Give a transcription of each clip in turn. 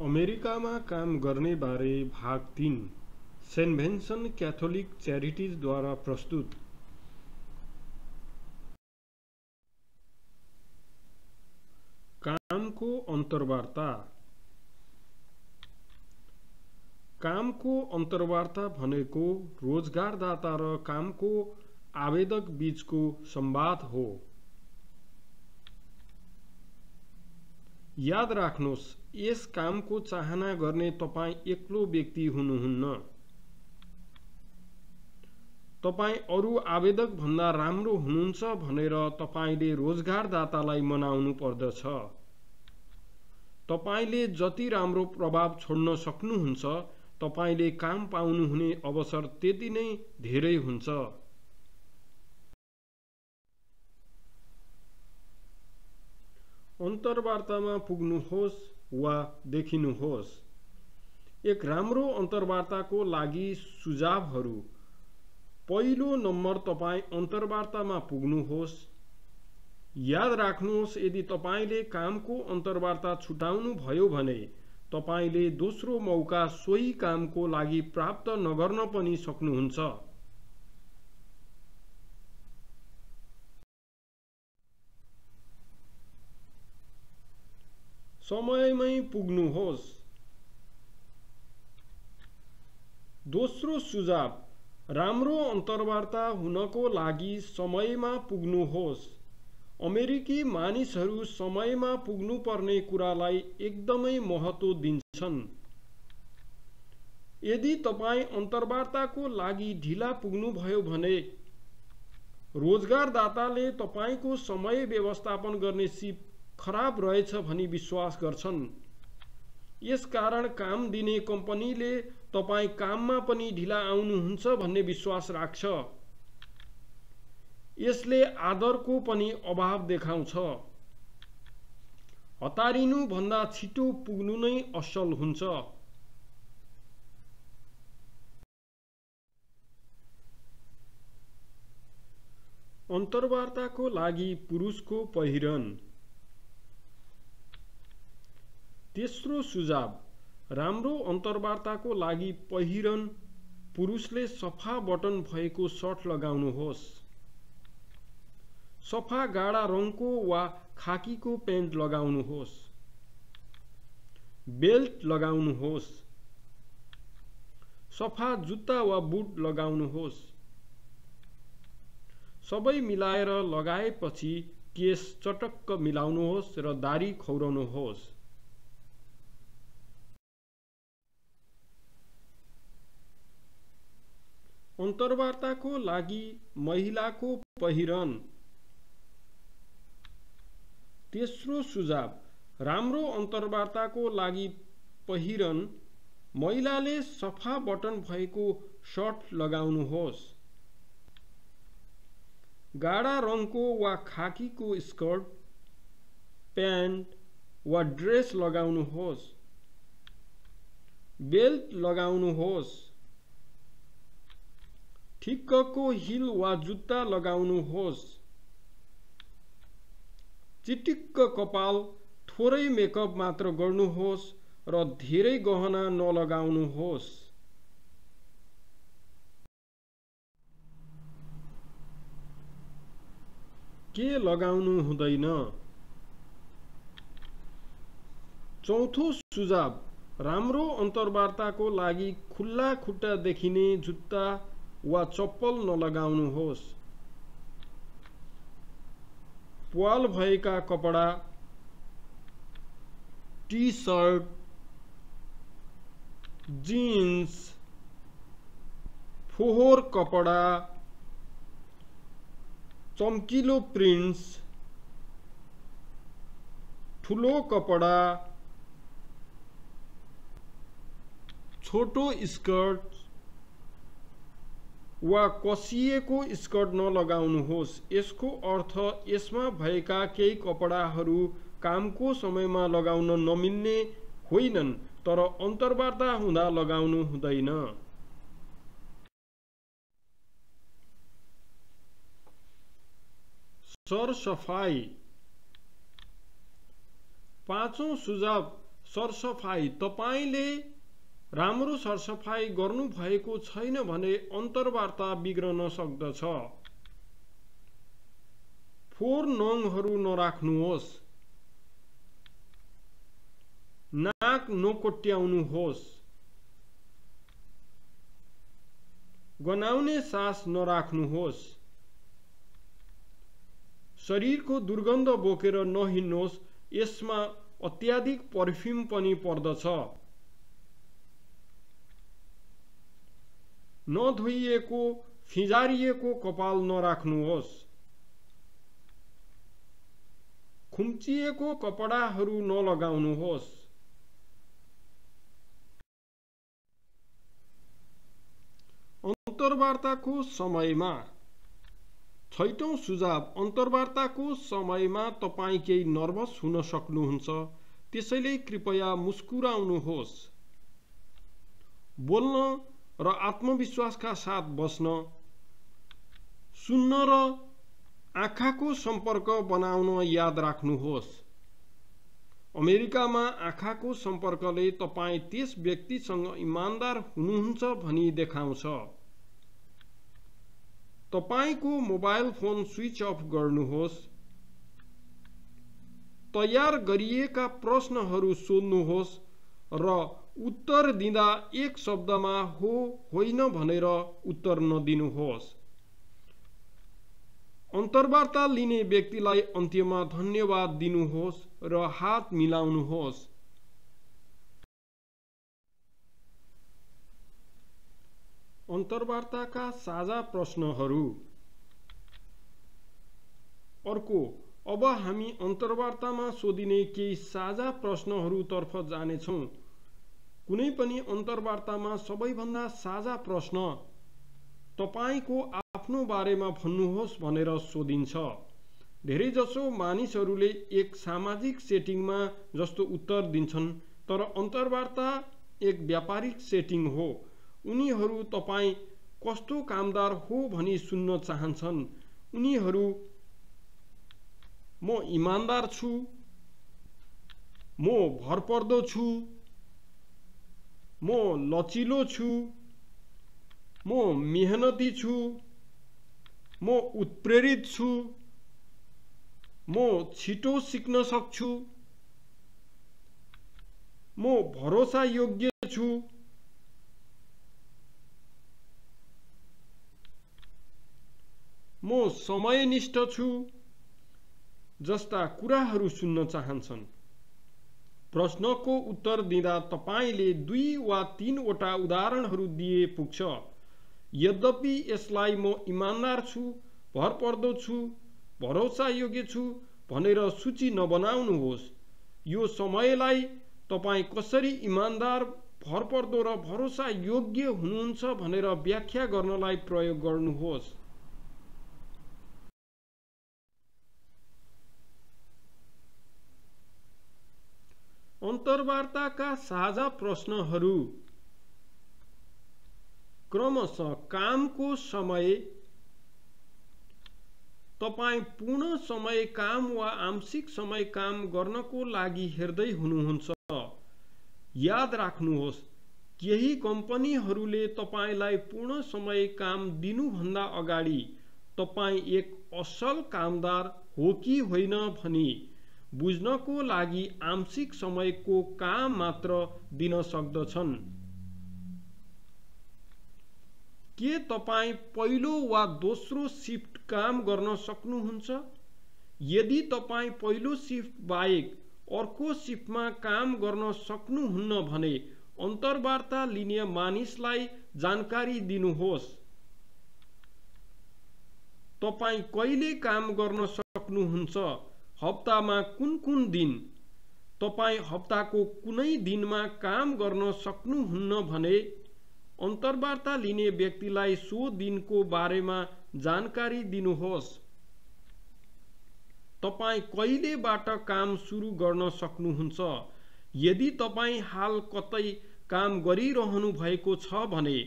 अमेरिकामा काम गर्ने बारे भाग 3 सेन्ट भेन्सन क्याथोलिक च्यारिटिजद्वारा प्रस्तुत। कामको अन्तर्वार्ता। कामको अन्तर्वार्ता भनेको रोजगारदाता र कामको आवेदक बीचको संवाद हो। याद राख्नुहोस्, यस कामको चाहना गर्ने तपाईं एक्लो व्यक्ति हुनुहुन्न। तपाईं अरू आवेदक भन्दा राम्रो हुनुहुन्छ भनेर तपाईंले रोजगारदातालाई मनाउनु पर्दछ। तपाईंले जति राम्रो प्रभाव छोड्न सक्नुहुन्छ, तपाईंले काम पाउनुहुने अवसर त्यति नै धेरै हुन्छ। अन्तर्वार्तामा पुग्नुहोस् वा देखिनुहोस्। एक राम्रो अन्तर्वार्ताको लागि सुझावहरू। पहिलो नम्बर, तपाईं अन्तर्वार्तामा पुग्नुहोस्। याद राख्नुहोस्, यदि तपाईंले कामको अन्तर्वार्ता छुटाउनु भयो भने तपाईंले दोस्रो मौका सोही कामको लागि प्राप्त नगर्न पनि सक्नुहुन्छ। समयमै पुग्नुहोस्। दोस्रो सुझाव, राम्रो अन्तर्वार्ता हुनको लागि समयमा पुग्नुहोस्। अमेरिकी मानिसहरू समयमा पुग्नुपर्ने कुरालाई एकदमै महत्त्व दिन्छन्। यदि तपाईं अन्तर्वार्ताको लागि ढिला पुग्नुभयो भने रोजगारदाताले तपाईंको समय व्यवस्थापन गर्ने सिप खराब रहेछ भनी विश्वास गर्छन्। यसकारण काम दिने कम्पनीले तपाईं काममा पनि ढिला आउनुहुन्छ भन्ने विश्वास राख्छ। यसले आदरको पनि अभाव देखाउँछ। हतारिनु भन्दा छिटो पुग्नु नै असल हुन्छ। अन्तर्वार्ताको लागि पुरुषको पहिरन। तेस्रो सुझाव, राम्रो अन्तर्वार्ताको लागि पहिरन। पुरुषले सफा बटन भएको सर्ट लगाउनुहोस्। सफा गाढा रङको वा खाकीको पेन्ट लगाउनुहोस्। बेल्ट लगाउनुहोस्। सफा जुत्ता वा बुट लगाउनुहोस्। सबै मिलाएर लगाएपछि केश चटक्क मिलाउनुहोस् र दाह्री खौराउनुहोस्। अन्तर्वार्ताको लागि महिलाको पहिरन। तेस्रो सुझाव, राम्रो अन्तर्वार्ताको लागि पहिरन। महिलाले सफा बटन भएको सर्ट लगाउनुहोस्। गाढा रङको वा खाकीको स्कर्ट, प्यान्ट वा ड्रेस लगाउनुहोस्। बेल्ट लगाउनुहोस्। ठिक्कको हिल वा जुत्ता लगाउनुहोस्। चिटिक्क कपाल, थोरै मेकअप मात्र गर्नुहोस् र धेरै गहना नलगाउनुहोस्। के लगाउनु हुँदैन? चौथो सुझाव, राम्रो अन्तर्वार्ताको लागि खुल्ला खुट्टा देखिने जुत्ता वा चप्पल नलगाउनुहोस्। प्वाल भएका कपडा, टी सर्ट, जिन्स, फोहोर कपडा, चम्किलो प्रिन्ट्स, ठुलो कपडा, छोटो स्कर्ट वा कसिएको स्कर्ट नलगाउनुहोस्। यसको अर्थ यसमा भएका केही कपडाहरू कामको समयमा लगाउन नमिल्ने होइनन्, तर अन्तर्वार्ता हुँदा लगाउनु हुँदैन। सरसफाई। पाँचौं सुझाव, सरसफाई। तपाईले राम्रो सरसफाई गर्नु भएको छैन भने अन्तर्वार्ता बिग्रन सक्दछ। फोहोर नङहरू नराख्नुहोस्। नाक नकोट्याउनुहोस्। गनाउने सास नराख्नुहोस्। शरीरको दुर्गन्ध बोकेर नहिँड्नुहोस्, यसमा अत्याधिक पर्फ्युम पनि पर्दछ। नधोइएको फिजारिएको कपाल नराख्नुहोस्। खुम्चिएको कपडाहरू नलगाउनुहोस्। अन्तर्वार्ताको समयमा छैटौं सुझाव, अन्तर्वार्ताको समयमा तपाईं केही नर्भस हुन सक्नुहुन्छ, त्यसैले कृपया मुस्कुराउनुहोस्। बोल्न र आत्मविश्वासका साथ बस्न, सुन्न र आँखाको सम्पर्क बनाउन याद राख्नुहोस्। अमेरिकामा आँखाको सम्पर्कले तपाईं त्यस व्यक्तिसँग इमानदार हुनुहुन्छ भनी देखाउँछ। तपाईंको मोबाइल फोन स्विच अफ गर्नुहोस्। तयार गरिएका प्रश्नहरू सोध्नुहोस् र उत्तर दिँदा एक शब्दमा हो होइन भनेर उत्तर नदिनुहोस्। अन्तर्वार्ता लिने व्यक्तिलाई अन्त्यमा धन्यवाद दिनुहोस् र हात मिलाउनुहोस्। अन्तर्वार्ताका साझा प्रश्नहरू। अर्को, अब हामी अन्तर्वार्तामा सोधिने केही साझा प्रश्नहरूतर्फ जानेछौँ। कुनै पनि अन्तर्वार्तामा सबैभन्दा साझा प्रश्न तपाईको आफ्नो बारेमा भन्नुहोस् भनेर सोधिन्छ। धेरैजसो मानिसहरूले एक सामाजिक सेटिङमा जस्तो उत्तर दिन्छन्, तर अन्तर्वार्ता एक व्यापारिक सेटिङ हो। उनीहरू तपाईं कस्तो कामदार हो भनी सुन्न चाहन्छन्। उनीहरू म इमानदार छु, म भरपर्दो छु, म लचिलो छु, म मेहनती छु, म उत्प्रेरित छु, म छिटो सिक्न सक्छु, म भरोसा योग्य छु, म समयनिष्ठ छु जस्ता कुराहरू सुन्न चाहन्छन्। प्रश्नको उत्तर दिँदा तपाईले 2 वा 3 वटा उदाहरणहरू दिए पुग्छ। यद्यपि यसलाई म इमानदार छु, भरपर्दो छु, भरोसा योग्य छु भनेर सूची नबनाउनुहोस्। यो समयलाई तपाईं कसरी इमानदार, भरपर्दो र भरोसा योग्य हुनुहुन्छ भनेर व्याख्या गर्नलाई प्रयोग गर्नुहोस्। अन्तर्वार्ताका साझा प्रश्नहरू। क्रमशः कामको समय। तपाईं पूर्ण समय काम वा आंशिक समय काम गर्नको लागि हेर्दै हुनुहुन्छ। याद राख्नुहोस्, केही कम्पनीहरूले तपाईंलाई पूर्ण समय काम दिनुभन्दा अगाडि तपाईं एक असल कामदार हो कि होइन भनी बुझ्नको लागि आंशिक समयको काम मात्र दिन सक्दछन्। के तपाईं पहिलो वा दोस्रो शिफ्ट काम गर्न सक्नुहुन्छ? यदि तपाईं पहिलो शिफ्ट बाहेक अर्को शिफ्टमा काम गर्न सक्नुहुन्न भने अन्तर्वार्ता लिने मानिसलाई जानकारी दिनुहोस्। तपाईं कहिले काम गर्न सक्नुहुन्छ? हप्तामा कुन दिन? तपाईं हप्ताको कुनै दिनमा काम गर्न सक्नुहुन्न भने अन्तर्वार्ता लिने व्यक्तिलाई सो दिनको बारेमा जानकारी दिनुहोस्। तपाईं कहिलेबाट काम सुरु गर्न सक्नुहुन्छ? यदि तपाईं हाल कतै काम गरिरहनु भएको छ भने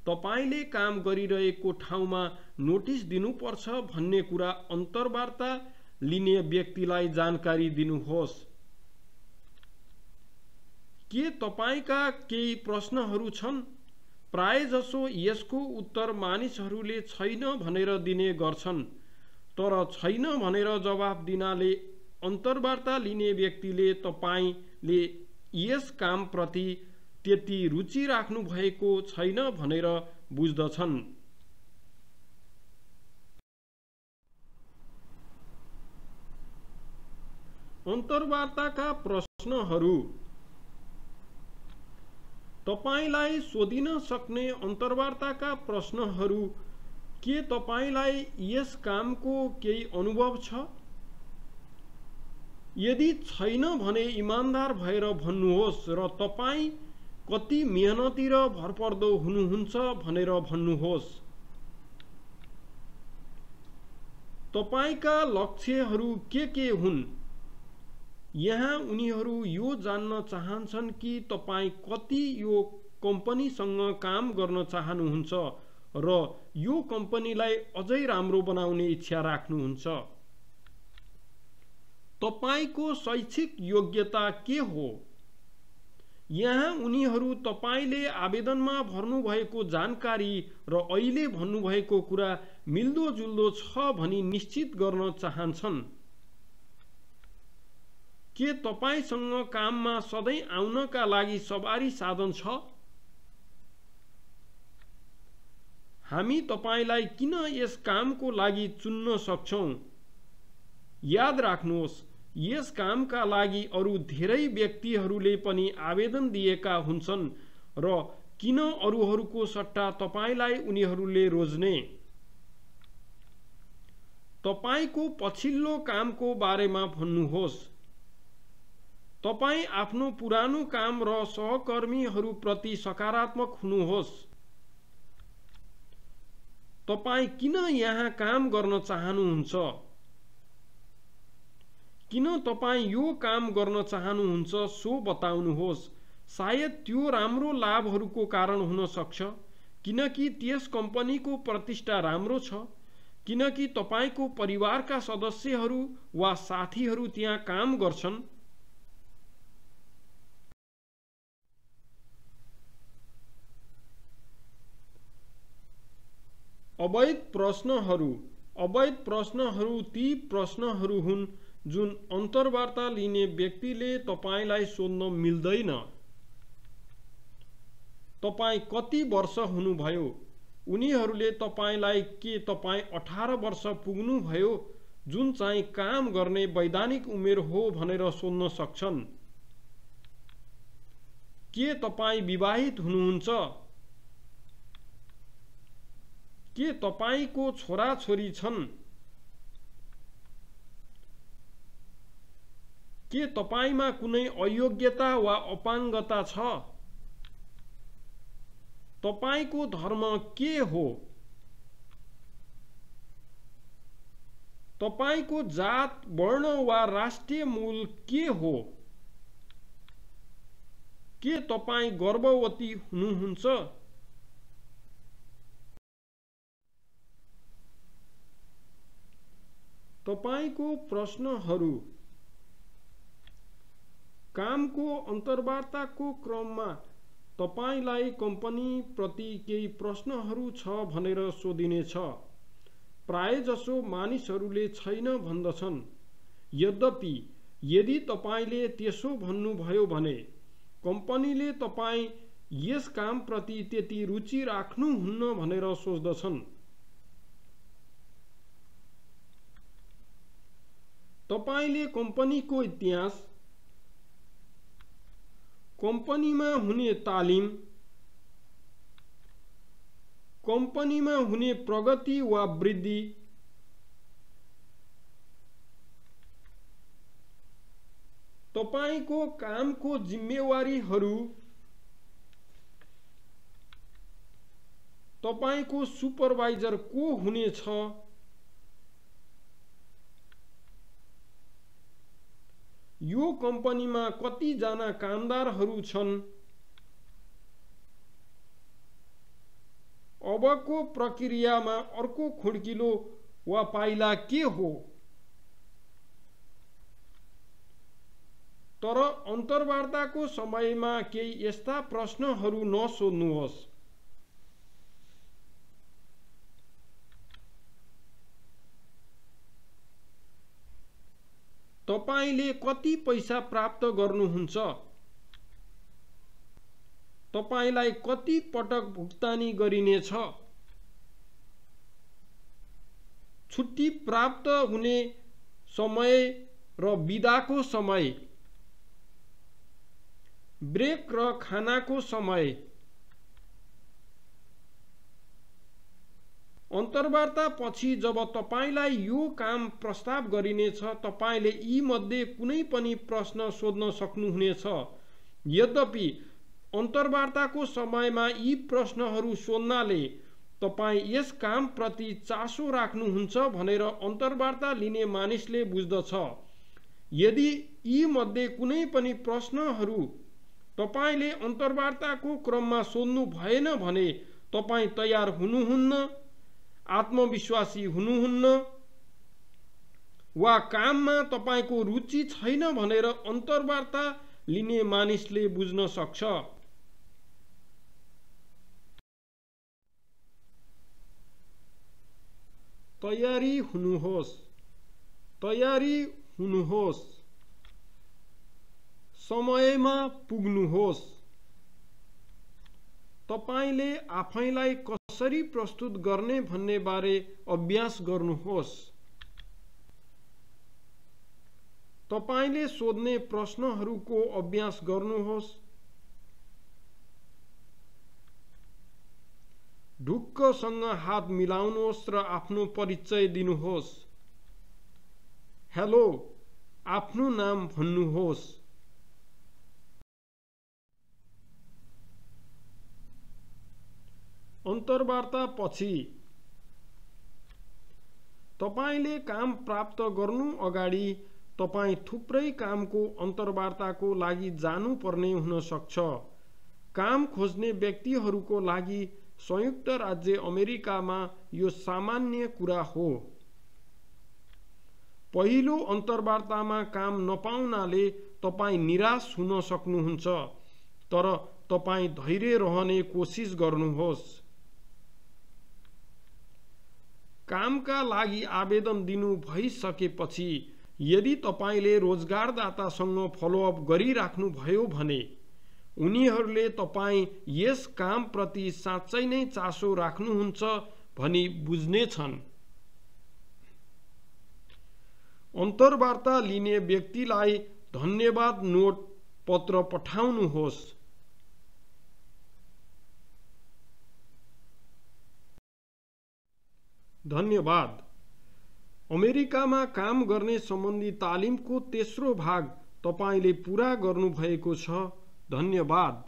तपाईंले काम गरिरहेको ठाउँमा नोटिस दिनुपर्छ भन्ने कुरा अन्तर्वार्ता लिने व्यक्तिलाई जानकारी दिनुहोस्। के तपाईका केही प्रश्नहरू छन्? प्रायजसो यसको उत्तर मानिसहरूले छैन भनेर दिने गर्छन्, तर छैन भनेर जवाफ दिनाले अन्तर्वार्ता लिने व्यक्तिले तपाईले यस कामप्रति त्यति रुचि राख्नु भएको छैन भनेर बुझ्दछन्। अन्तर्वार्ताका प्रश्नहरू। तपाईलाई सोधिन सक्ने अन्तर्वार्ताका प्रश्नहरू। के तपाईलाई यस कामको केही अनुभव छ? यदि छैन भने इमानदार भएर भन्नुहोस् र तपाई कति मेहनती र भरपर्दो हुनुहुन्छ भनेर भन्नुहोस्। तपाईका लक्ष्यहरू के हुन्? यहाँ उनीहरू यो जान्न चाहन्छन् कि तपाई कति यो कम्पनीसँग काम गर्न चाहनुहुन्छ र यो कम्पनीलाई अझै राम्रो बनाउने इच्छा राख्नुहुन्छ। तपाईको शैक्षिक योग्यता के हो? यहाँ उनीहरू तपाईले आवेदनमा भर्नुभएको जानकारी र अहिले भन्नुभएको कुरा मिल्दोजुल्दो छ भनी निश्चित गर्न चाहन्छन्। के तपाईसँग काममा सधैँ आउनका लागि सवारी साधन छ? हामी तपाईलाई किन यस कामको लागि चुन्न सक्छौं? याद राख्नुहोस्, यस कामका लागि अरू धेरै व्यक्तिहरूले पनि आवेदन दिएका हुन्छन् र किन अरूहरूको सट्टा तपाईलाई उनीहरूले रोज्ने? तपाईको पछिल्लो कामको बारेमा भन्नुहोस्। तपाई आफ्नो पुरानो काम र सहकर्मीहरूप्रति सकारात्मक हुनुहोस्। तपाई किन यहाँ काम गर्न चाहनुहुन्छ? किन तपाई यो काम गर्न चाहनुहुन्छ सो बताउनुहोस्। सायद त्यो राम्रो लाभहरूको कारण हुन सक्छ, किनकि त्यस कम्पनीको प्रतिष्ठा राम्रो छ, किनकि तपाईको परिवारका सदस्यहरू वा साथीहरू त्यहाँ काम गर्छन्। अवैध प्रश्नहरू। अवैध प्रश्नहरू ती प्रश्नहरू हुन् जुन अन्तर्वार्ता लिने व्यक्तिले तपाईलाई सोध्न मिल्दैन। तपाई कति वर्ष हुनुभयो? उनीहरूले तपाईलाई के तपाई 18 वर्ष पुग्नुभयो, जुन चाहिँ काम गर्ने वैधानिक उमेर हो भनेर सोध्न सक्छन्। के तपाई विवाहित हुनुहुन्छ? के तपाईको छोराछोरी छन्? के तपाईमा कुनै अयोग्यता वा अपाङ्गता छ? तपाईको धर्म के हो? तपाईको जात, वर्ण वा राष्ट्रिय मूल के हो? के तपाई गर्भवती हुनुहुन्छ? तपाईको प्रश्नहरू। कामको अन्तर्वार्ताको क्रममा तपाईलाई कम्पनी प्रति केही प्रश्नहरू छ भनेर सोधिनेछ। प्रायजसो मानिसहरूले छैन भन्दछन्। यद्यपि यदि तपाईले त्यसो भन्नुभयो भने कम्पनीले तपाई यस कामप्रति त्यति रुचि राख्नुहुन्न भनेर सोच्दछन्। तपाईले कम्पनीको इतिहास, कम्पनीमा हुने तालिम, कम्पनीमा हुने प्रगति वा वृद्धि, तपाईको कामको जिम्मेवारीहरू, तपाईको सुपरवाइजर को हुनेछ, यो कम्पनीमा कति जना कामदारहरू छन्, अबको प्रक्रियामा अर्को खुड्किलो वा पाइला के हो, तर अन्तर्वार्ताको समयमा केही यस्ता प्रश्नहरू नसोध्नुहोस्। तपाईले कति पैसा प्राप्त गर्नुहुन्छ? तपाईलाई कति पटक भुक्तानी गरिनेछ? छुट्टी प्राप्त हुने समय र बिदाको समय, ब्रेक र खानाको समय। अन्तर्वार्ता पछि जब तपाईलाई यो काम प्रस्ताव गरिनेछ, तपाईले यी मध्ये कुनै पनि प्रश्न सोध्न सक्नुहुनेछ। यद्यपि अन्तर्वार्ताको समयमा यी प्रश्नहरू सोध्नाले तपाई यस काम प्रति चासो राख्नुहुन्छ भनेर अन्तर्वार्ता लिने मानिसले बुझ्दछ। यदि यी मध्ये कुनै पनि प्रश्नहरू तपाईले अन्तर्वार्ताको क्रममा सोध्नु भएन भने तपाई तयार हुनुहुन्न, आत्मविश्वासी हुनुहुन्न, वा काममा तपाईको रुचि छैन भनेर अन्तर्वार्ता लिने मानिसले बुझ्न सक्छ। तयारी हुनुहोस्। तयारी हुनुहोस्। समयमा पुग्नुहोस्। तपाईले आफैलाई कसरी प्रस्तुत गर्ने भन्ने बारे अभ्यास गर्नुहोस्। तपाईले सोध्ने प्रश्नहरूको अभ्यास गर्नुहोस्। ढुक्कसँग हात मिलाउनुहोस् र आफ्नो परिचय दिनुहोस्। हेलो, आफ्नो नाम भन्नुहोस्। अन्तर्वार्ता पछि तपाईले काम प्राप्त गर्नु अगाडि तपाई थुप्रै कामको अन्तर्वार्ताको लागि जानुपर्ने हुन सक्छ। काम खोज्ने व्यक्तिहरूको लागि संयुक्त राज्य अमेरिकामा यो सामान्य कुरा हो। पहिलो अन्तर्वार्तामा काम नपाउनाले तपाई निराश हुन सक्नुहुन्छ, तर तपाई धैर्य रहने कोसिस गर्नुहोस्। कामका लागि आवेदन दिनु भइसकेपछि यदि तपाईले रोजगारदातासँग फलोअप गरिराख्नु भयो भने उनीहरूले तपाई यस काम प्रति साँच्चै नै चासो राख्नुहुन्छ भनी बुझ्नेछन्। अन्तर्वार्ता लिने व्यक्तिलाई धन्यवाद नोट पत्र पठाउनुहोस्। धन्यवाद। अमेरिकामा काम गर्ने सम्बन्धी तालिमको तेस्रो भाग तपाईले पूरा गर्नुभएको छ। धन्यवाद।